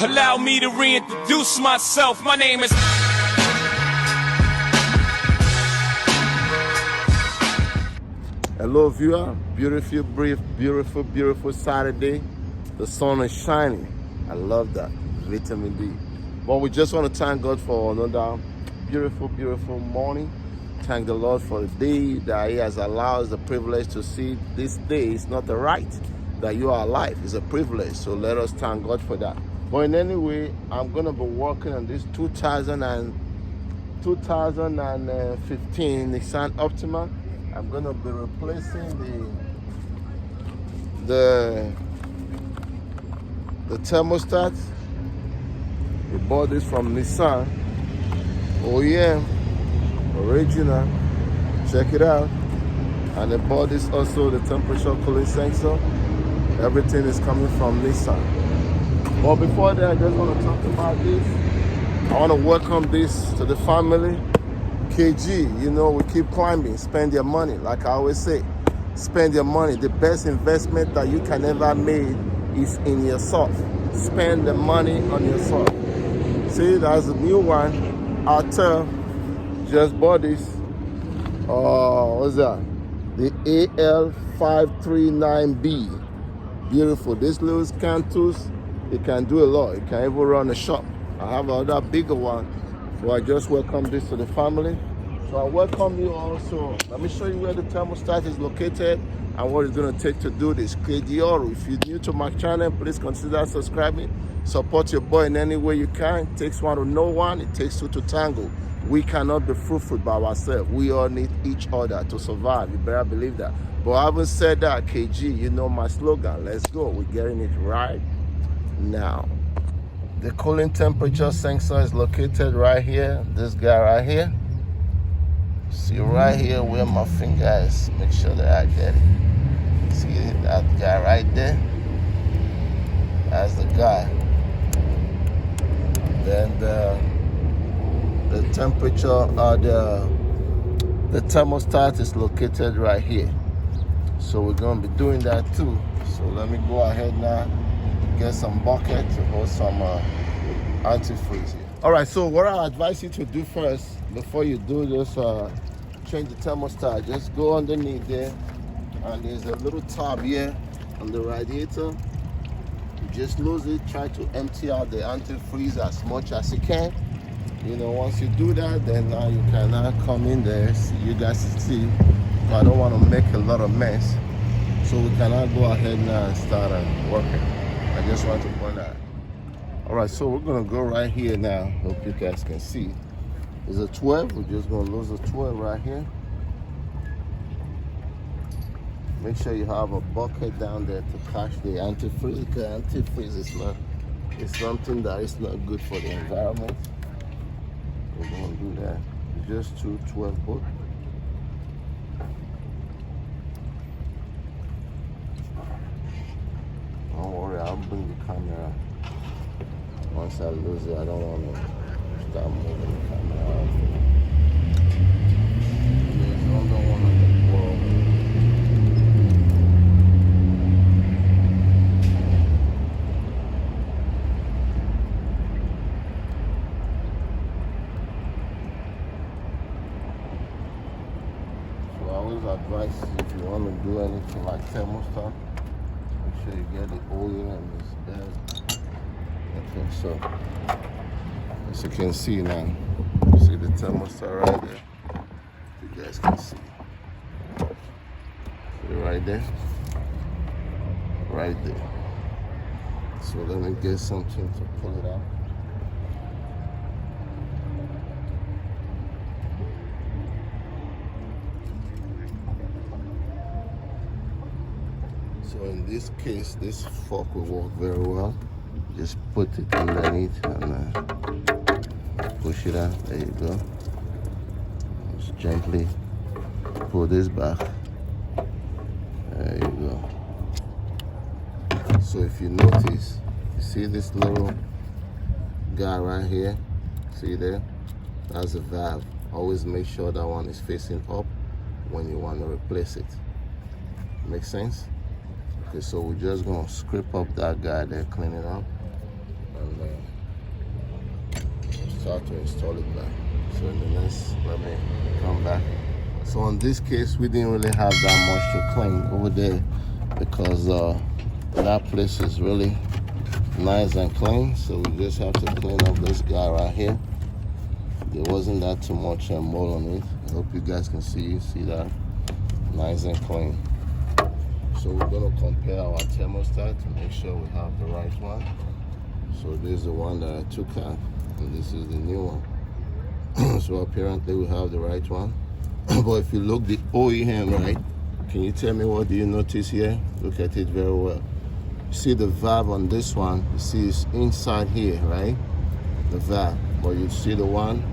Allow me to reintroduce myself. My name is... Hello viewer, beautiful Saturday. The sun is shining. I love that, vitamin D. But we just want to thank God for another beautiful morning. Thank the Lord for the day that He has allowed us the privilege to see this day. It's not a right that you are alive, it's a privilege. So let us thank God for that. But in any way, I'm going to be working on this 2015 Nissan Altima. I'm going to be replacing the thermostat. We bought this from Nissan. OEM, original. Check it out. And they bought this also, the temperature cooling sensor. Everything is coming from Nissan. But before that, I just want to talk about this. I want to welcome this to the family. KG, you know, we keep climbing. Spend your money, like I always say. Spend your money. The best investment that you can ever make is in yourself. Spend the money on yourself. See, that's a new one. Arthur just bought this. What's that? The AL539B. Beautiful. This little Cantus, it can do a lot. It can even run a shop. I have another bigger one. So I just welcome this to the family. So I welcome you also. Let me show you where the thermostat is located and what it's going to take to do this. Radiator. If you're new to my channel, please consider subscribing. Support your boy in any way you can. It takes one to know one. It takes two to tango. We cannot be fruitful by ourselves. We all need each other to survive. You better believe that. But having said that, KG, you know my slogan. Let's go. We're getting it right now. The cooling temperature sensor is located right here. This guy right here. See right here where my finger is. Make sure that I get it. See that guy right there? That's the guy. Then the temperature, the thermostat is located right here. So we're going to be doing that too. So let me go ahead now. Get some bucket to hold some antifreeze here. All right, so what I advise you to do first, before you do this, change the thermostat, just go underneath there, and there's a little tab here on the radiator. You just lose it, try to empty out the antifreeze as much as you can. You know, once you do that, then now you can now come in there, see, you guys see. I don't want to make a lot of mess, so we can now go ahead now and start working. I just want to point out. All right, so we're gonna go right here now. Hope you guys can see. There's a 12. We're just gonna lose a 12 right here. Make sure you have a bucket down there to catch the antifreeze. Because antifreeze is not, it's something that is not good for the environment. We're gonna do that. Just two 12 book. Don't worry, I'll bring the camera. Once I lose it, I don't want to start moving the camera out. There's another one on the wall. So I always advise if you want to do anything like thermostat, make sure you get the oil and this bed. Okay, so as you can see now, see the thermostat right there. You guys can see. See right there? Right there. So let me get something to pull it out. So in this case, this fork will work very well. Just put it underneath and push it out. There you go. Just gently pull this back. There you go. So if you notice, you see this little guy right here? See there? That's a valve. Always make sure that one is facing up when you want to replace it. Make sense? Okay, so we're just gonna scrape up that guy there, clean it up, and start to install it back. So in the next, let me come back. So in this case, we didn't really have that much to clean over there because that place is really nice and clean. So we just have to clean up this guy right here. There wasn't that too much mold on it. I hope you guys can see that, nice and clean. So we're gonna compare our thermostat to make sure we have the right one. So this is the one that I took out, and this is the new one. So apparently we have the right one. But if you look the OEM, right, can you tell me what do you notice here? Look at it very well. You see the valve on this one, you see it's inside here, right? The valve. But you see the one,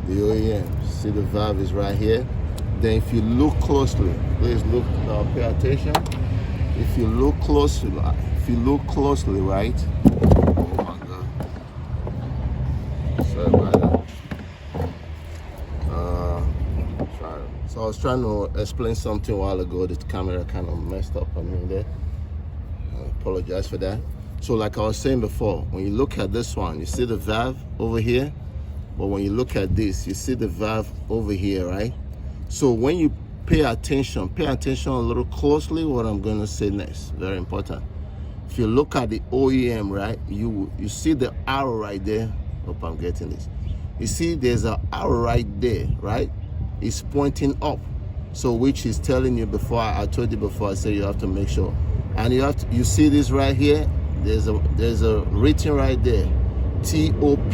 the OEM, see the valve is right here. Then if you look closely, please look, pay attention. If you look closely, right? Oh my God. Sorry about that. So I was trying to explain something a while ago. The camera kind of messed up on me there. I apologize for that. So like I was saying before, when you look at this one, you see the valve over here. But when you look at this, you see the valve over here, right? So when you pay attention a little closely what I'm going to say next. Very important. If you look at the OEM, right, you see the arrow right there. Hope I'm getting this. You see there's an arrow right there, right? It's pointing up. So which is telling you before, I told you before, I said you have to make sure. And you see this right here, there's a written right there, TOP,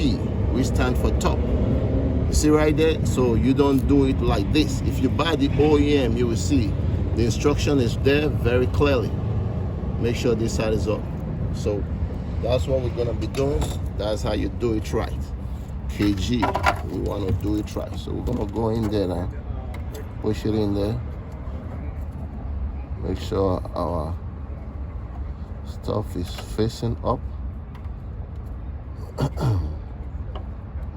which stands for top. You see right there? So you don't do it like this. If you buy the OEM, you will see the instruction is there very clearly. Make sure this side is up. So that's what we're gonna be doing. That's how you do it right. KG, we want to do it right. So we're gonna go in there now, push it in there, make sure our stuff is facing up.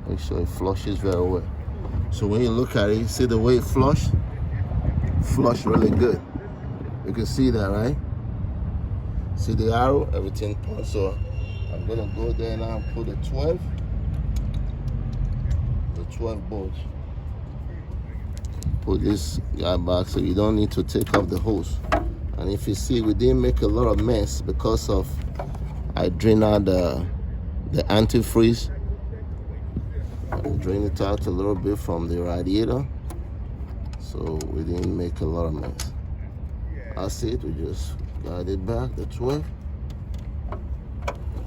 Make sure it flushes very well. So when you look at it, you see the way it flush really good. You can see that, right? See the arrow, everything points. So I'm gonna go there now and put the 12 bolts. Put this guy back so you don't need to take off the hose. And if you see, we didn't make a lot of mess because of I drained out the antifreeze. I drained it out a little bit from the radiator, so we didn't make a lot of mess. That's it. We just got it back, the 12.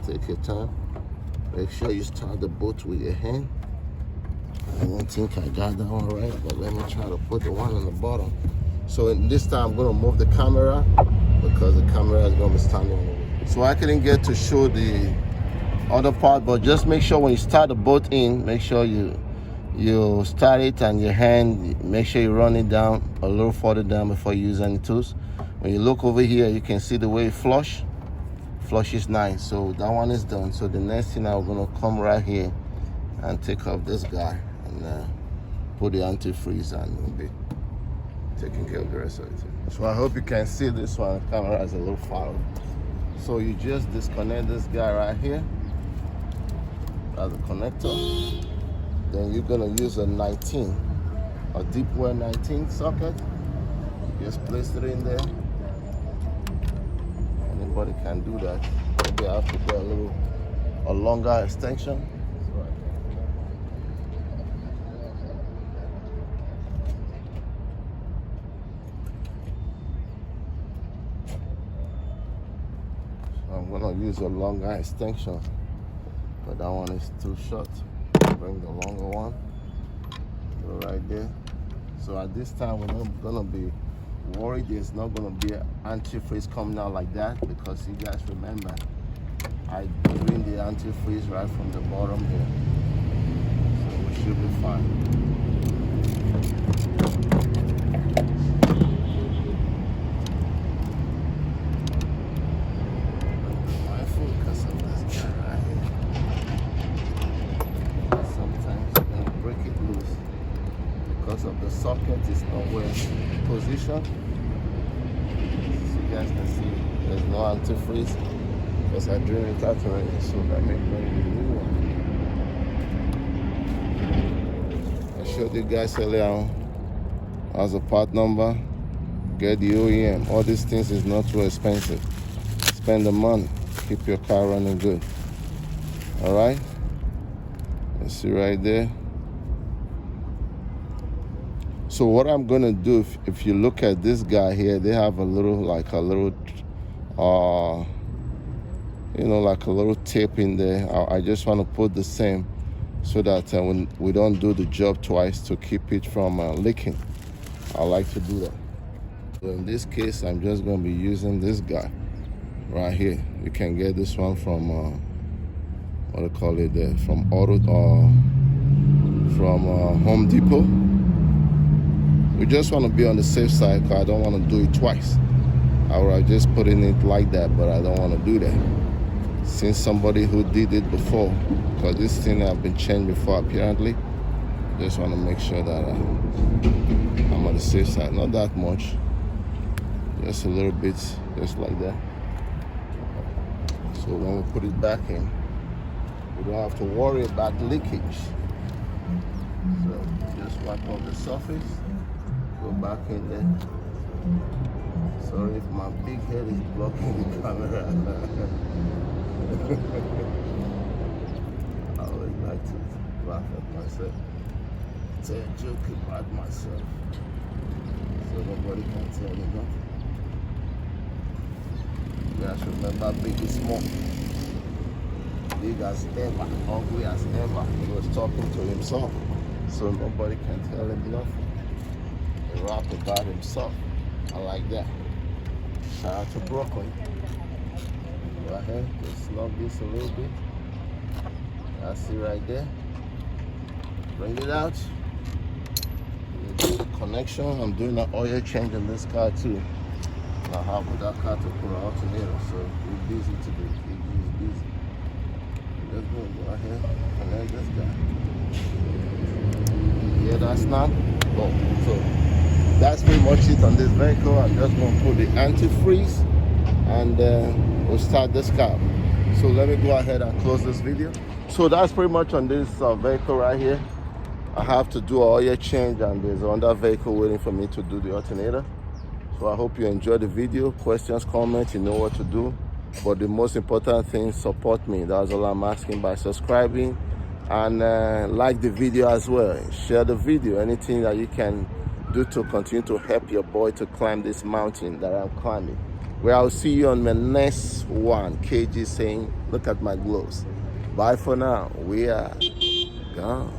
Take your time. Make sure you start the bolt with your hand. I don't think I got that one right, but let me try to put the one on the bottom. So this time I'm gonna move the camera because the camera is gonna be standing on the way. So I couldn't get to show the other part, but just make sure when you start the bolt in, make sure you start it and your hand, make sure you run it down a little further down before you use any tools. When you look over here, you can see the way it flush is nice. So that one is done. So the next thing I'm gonna come right here and take off this guy and put the antifreeze and we'll be taking care of the rest of it. So I hope you can see this one. The camera is a little far away. So you just disconnect this guy right here as a connector. Then you're gonna use a deep well 19 socket. Just place it in there. Anybody can do that. Maybe I have to do a longer extension. I'm gonna use a longer extension, but that one is too short. Bring the longer one, go right there. So at this time, we're not gonna be worried. There's not gonna be an antifreeze coming out like that because you guys remember, I drained the antifreeze right from the bottom here, so we should be fine. Of the socket is nowhere positioned. So you guys can see there's no antifreeze because I drained it out already. So let me bring the new one. showed you guys earlier on. As a part number, get the OEM. All these things is not too expensive. Spend the money, keep your car running good. All right, you see right there. So what I'm gonna do, if you look at this guy here, they have a little, like a little, you know, like a little tape in there. I just want to put the same so that when we don't do the job twice, to keep it from leaking. I like to do that. So in this case, I'm just going to be using this guy right here. You can get this one from what do you call it there, from Home Depot. We just want to be on the safe side, because I don't want to do it twice. I would just put in it like that, but I don't want to do that. Since somebody who did it before, because this thing have been changed before apparently, just want to make sure that I'm on the safe side. Not that much, just a little bit, just like that. So when we put it back in, we don't have to worry about leakage. So just wipe off the surface, go back in there. Sorry if my big head is blocking the camera. I always like to laugh at myself, tell a joke about myself, so nobody can tell me nothing. You guys remember Big is Small? Big as ever, ugly as ever. He was talking to himself, so nobody can tell him nothing. He rapped about himself. I like that. Shout out to Brooklyn. Go ahead, just snug this a little bit. That's it right there. Bring it out. You do the connection. I'm doing an oil change in this car too. I have with that car to put an alternator, so we're busy today. He's busy. Let's go ahead, connect this guy. Yeah, that's not. Oh, so that's pretty much it on this vehicle. I'm just going to put the antifreeze and we'll start this car. So let me go ahead and close this video. So that's pretty much on this vehicle right here. I have to do an oil change, and there's another vehicle waiting for me to do the alternator. So I hope you enjoyed the video. Questions, comments, you know what to do. But the most important thing, support me. That's all I'm asking, by subscribing and like the video as well. Share the video. Anything that you can do to continue to help your boy to climb this mountain that I'm climbing. Well, I'll see you on my next one. KG saying, look at my gloves. Bye for now. We are gone.